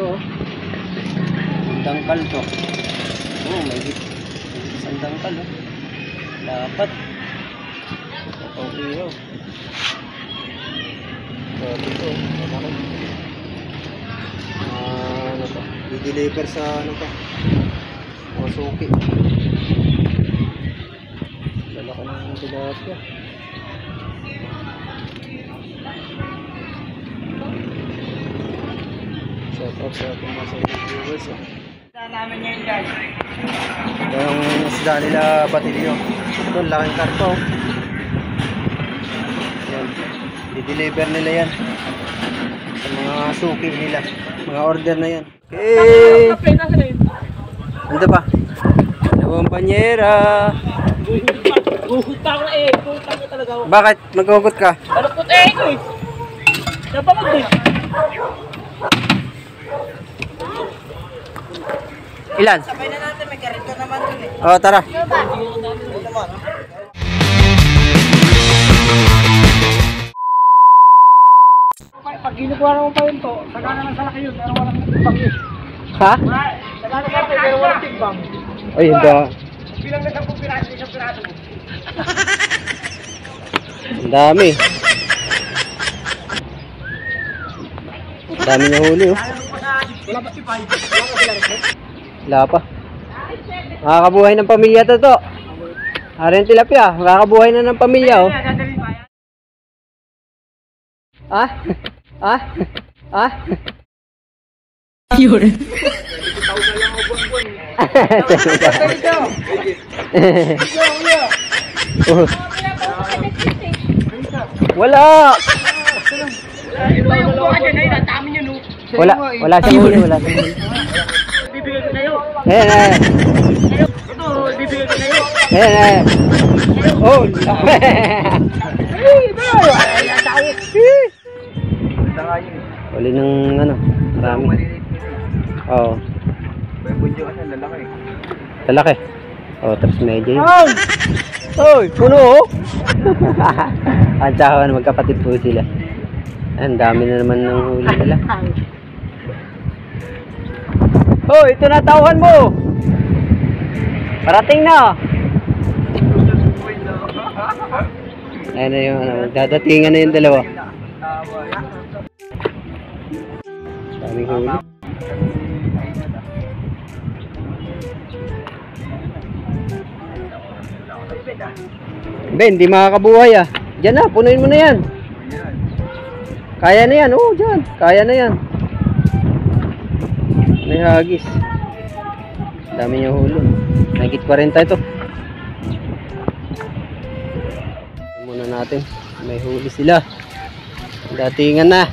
oh. Dangkal to. Oh, may isang dangkal oh. Dapat. Okay oh. Grabe to. Ano to? I-deliver sa ano to? Masuki. Lalaki ng tilapia. Shout out sa ating mga viewers oh. Namin ngayon guys. Yung isda nila Batilyo. Ito, laking karto. Yan. I-deliver nila yan sa mga suki nila. Mga order na yan. Okay. Ano ba? Kumpanyera. Guhut pa ako na eh. Guhut ako talaga ako. Bakit? Maghugot ka? Malupot eh ko eh. Napamag eh. Ilan? Sabay na natin, may karito naman dun eh. Oo, tara. Pag ginukuha naman pa yun to, saka naman sa laki yun, pero walang timbang yun. Ha? Saka naman sa pero walang timbang. Ay, hindi. Bilang na 10 piraso, isang piraso. Ang dami. Ang dami niya huli oh. Wala pa si Pai. Wala pa sila rin. Wala pa. Makakabuhay ng pamilya to. Haring tilapia. Makakabuhay na ng pamilya oh. Ah? Ah? Ah? Yun. Wala. Wala siyang huli, wala siyang huli. Bibigay ko na yun. Ayan. Ito, bibigay ko na yun. Ayan. Oh. Huli ng ano, marami. Oo. Lalaki. Oh, tapos medyo yun. Oy, puno oh. Ang tsaka magkapatid po sila. Ang dami na naman ng huli nila. Hoy, ito na tauhan mo. Parating na. Ayan na yung ano, dadatingan na yung dalawa. Daming huli. Ben, hindi makakabuhay ah. Diyan na, punuin mo na yan. Kaya na yan, oh, dyan. Kaya na yan. May hagis. Dami niya hulog. Nagit 40 ito. Muna natin. May huli sila. Datingan na.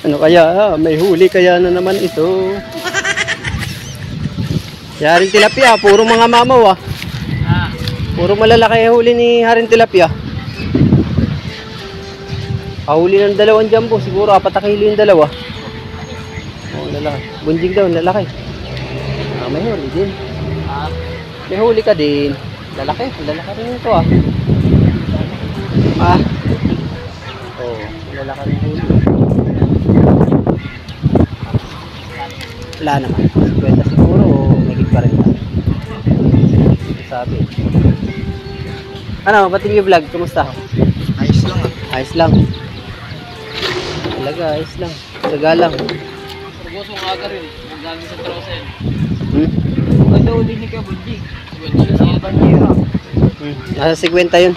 Ano kaya? May huli kaya na naman ito. Haring tilapia, puro mga mamaw ah. Puro malalaki huli ni Haring tilapia. Huli ng dalawang jumbo, siguro 4 kilo yung dalawa. Oh, lalaki. Bunjing daw, lalaki. May huli din. May huli ka din. Lalaki rin ito ah. Oh, lalaki rin huli. Wala naman. 50 siguro o megit pa rin. Sabi. Ano, Batilyo vlog, kumusta? Ayos lang ah. Ayos lang. Talaga, ayos lang. Sagalang. Pagbukas mo kaga rin, magaling sa trosen. Ano ulit ni ka, Bunjing? Sa Banjira. Nasa 50 yun.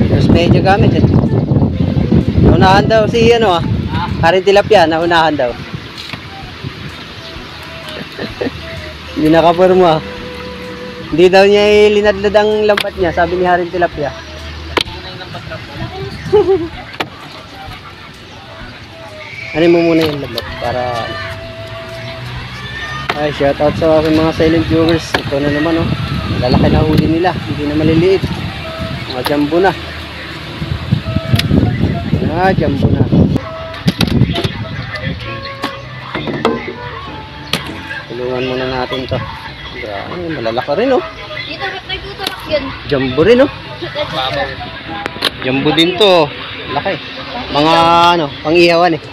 Mas medyo gamit eh. Naunahan daw si ano ah. Haring tilapia, naunahan daw. Hindi nakaporma ah. Hindi daw niya ilinadlad ang lambat niya, sabi ni Haring tilapia. Ano mo muna yung lambat para... Ay, shout out sa aking mga silent viewers. Ito na naman oh. Lalaki na huli nila, hindi na maliliit. Mga jumbo na. Jumbo na. Tulungan muna natin to. Grabe, malalaki rin oh. Dito, nagtutulak yun. Jumbo rin oh. Jumbo din to. Laki. Mga ano, pang-ihawan eh.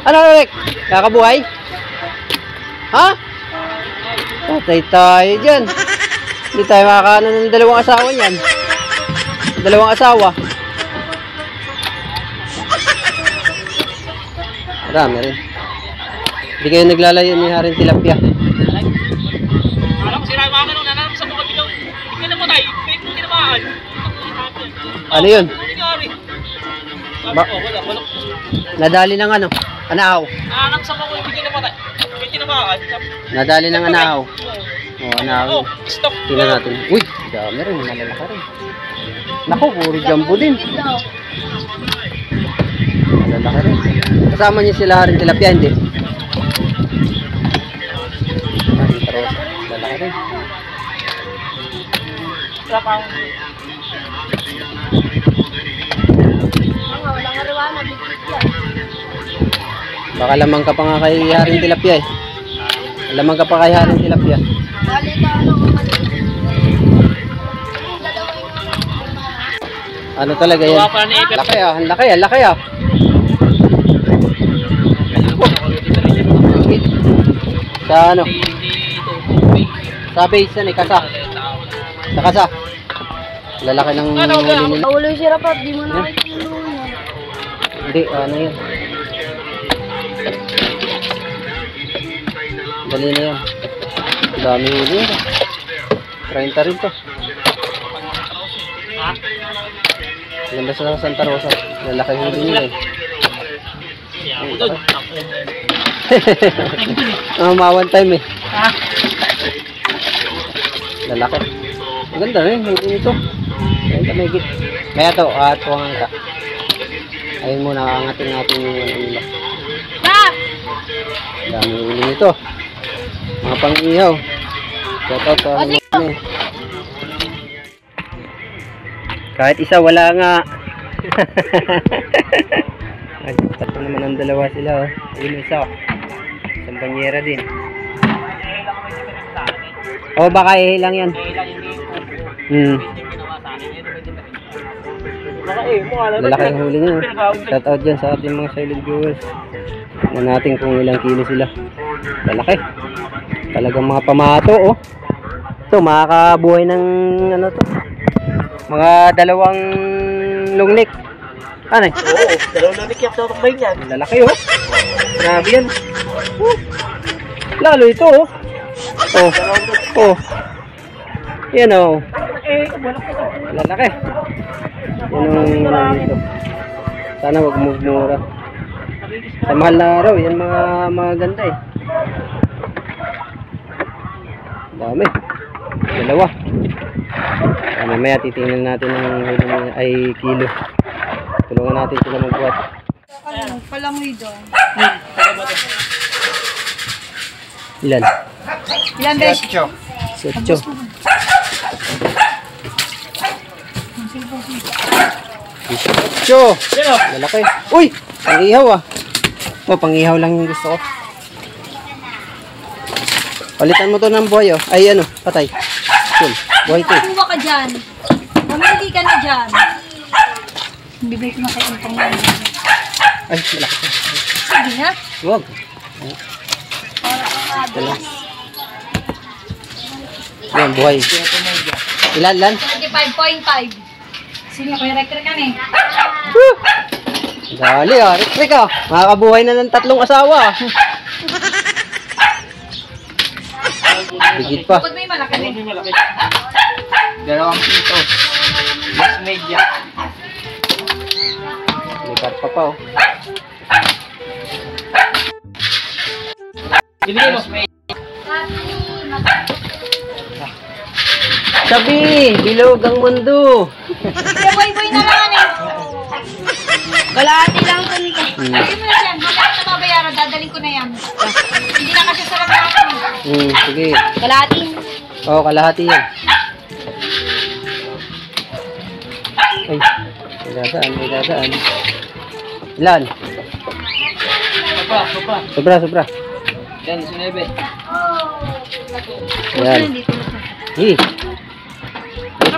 Ano, Rick? Kakabuhay? Ha? Patay tayo dyan. Hindi tayo makakaano ng dalawang asawa niyan. Dalawang asawa. Marami rin. Hindi kayo naglalayo ni Haring Tilapia. Alam ko sila yung mga ganun, nananap sa mga bilaw. Hindi ka na matay, fake mo tinamaan. Ano yun? Ano nangyari? Ba- Wala. Nadali ng ano? Anahaw. Nananap sa mga hindi ka na matay. Fake tinamaan. Nadali ng anahaw. Oh, anahaw. Oh, stop. Tingnan natin. Uy, dami rin. Malalaka rin. Naku, puro jumbo din. Malalaka rin. Kasama niyo sila Haring Tilapia, hindi? Malalaka rin. Wala pang. Wala nga riwana. Baka lamang ka pa nga kay Haring Tilapia eh. Lamang ka pa kay Haring Tilapia. Bali ka ano kapatid. Ano talaga yan? Laki ah, ang laki ah, laki ah. Sa ano? Sa base yan eh, kasa. Sa kasa. Lalaki ng huli nila. Wala yung sirapat, di mo nakikilungan. Hindi, ano yan. Dali na yan. Dami huli yan. 30 rin to. Ganda sa Santa Rosa. Lalaki huli nila eh. One time eh. Lalaki. Maganda rin, hindi nito. Maganda may git. Kaya to, tuwangan ka. Ayun muna, angatin natin yung ano nila. Dami huli nito. Mga pang-ihaw. Shout out sa ano eh. Kahit isa wala nga. Tatlo naman ang dalawa sila oh. Ayun isa oh. Isang banyera din. O baka lang yan. Lalaki ang huli nyo. Shout out dyan sa ating mga silent viewers. Tignan natin kung ilang kilo sila. Lalaki. Talagang mga pamato oh. Ito makakabuhay ng ano to. Mga dalawang long neck. Ano eh? Oo, dalawang nanikyak na tambay niyan. Lalaki oh. Grabe yan. Lalo ito oh. Oh. Oh. Yan oh. Lalaki. Yan ang ito. Sana wag mumura. Sa mahal na araw, yan mga ganda eh. Dami. Dalawa. Mamaya titingnan natin ng ay kilo. Tulungan natin sila magbuhat. Ano, palangoy doon. Ilan? Ilan beses? 8. Lalaki. Uy! Pang-ihaw ah. Oh, pang-ihaw lang yung gusto ko. Palitan mo to ng buhay oh. Ay ano, patay. Yun, buhay to. Kuha ka dyan. Mamili ka na dyan. Bibig ko na kayo ang pangalan. Ay, malaki to. Sige na. Huwag. Para ka Yan, buhay. Ilan? 35.5. Sige, kuya rektor kami. Dali ah, Rick ah. Makakabuhay na ng 3 asawa. Bigit pa. Bukod may malaki rin. Dalawang pito. Mas media. May karpa pa oh. Binigay mo. Sabi, bilog ang mundo. Kaya boy-boy na lang eh. Kalahati lang ito nito. Ayun mo na dyan. Bakit na mabayaran? Dadaling ko na yan. Hindi na kasi sarap natin. Sige. Kalahati. Oo, kalahati yan. Ay, may dadaan. Ilan? Sobra. Yan, sinebe. Yan. Hi.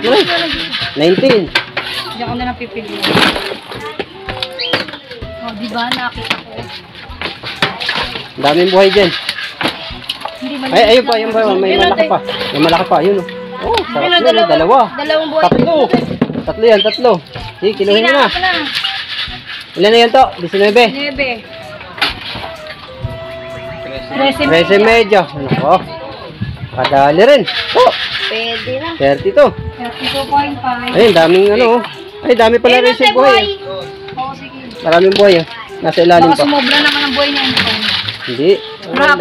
19. Hindi ako na lang pipili. Oh, di ba? Nakita ko. Ang daming buhay dyan. Hindi mali. Ay, ayun pa, ayun pa. May malaki pa. May malaki pa, yun. Oh, sarap Ayun, yun. Dalawa. Dalawang buhay. Tatlo. Tatlo yan, tatlo. Sige, kiluhin mo na. Ako na. Ilan na yan to? 19. 9. 13 medyo. Ano ko? Kadali rin. Oh, Pwede na. 32. 32.5. Ayun, daming ano. Ay, dami pala rin siya buhay. Oo, sige. Maraming buhay. Nasa ilalim Baka pa. sumobra naman ang buhay niya. Hindi. Crab.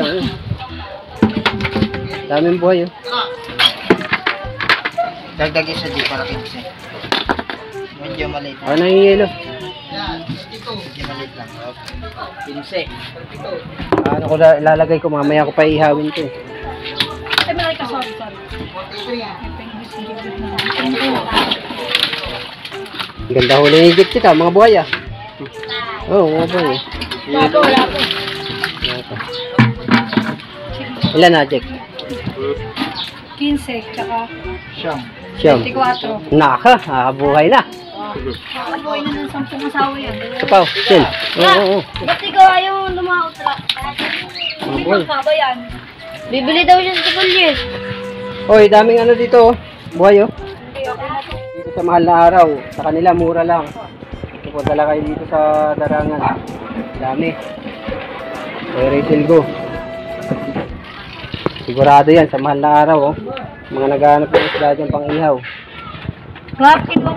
Daming buhay. Dagdag isa di para 15. Medyo maliit. Ano na yung yelo? Medyo maliit lang. 15. Ano ko na ilalagay ko? Mamaya ko pa ihawin to. Ay, malaki ka. Sorry. Ang ganda huli ni Jack kita, mga buhay ah. Oo, mga buhay. Wala po. Ilan na, Jack? 15, tsaka Siyam. Siyam. 24. Naka, buhay na. Ang buhay na ng 10 asawa yan. Kapaw, Sil. Oo. Ba't ikaw ayaw lumakot na? Mga buhay. Kaba yan. Bibili daw siya sa kulyes. Hoy, daming ano dito oh. Buhay oh. Dito sa mahal na araw, sa kanila mura lang. Pupunta lang kayo dito sa Darangan. Dami. Kay Rachel Go. Sigurado yan sa mahal na araw oh. Mga naghahanap ng isda dyan pang ihaw. Bakit mo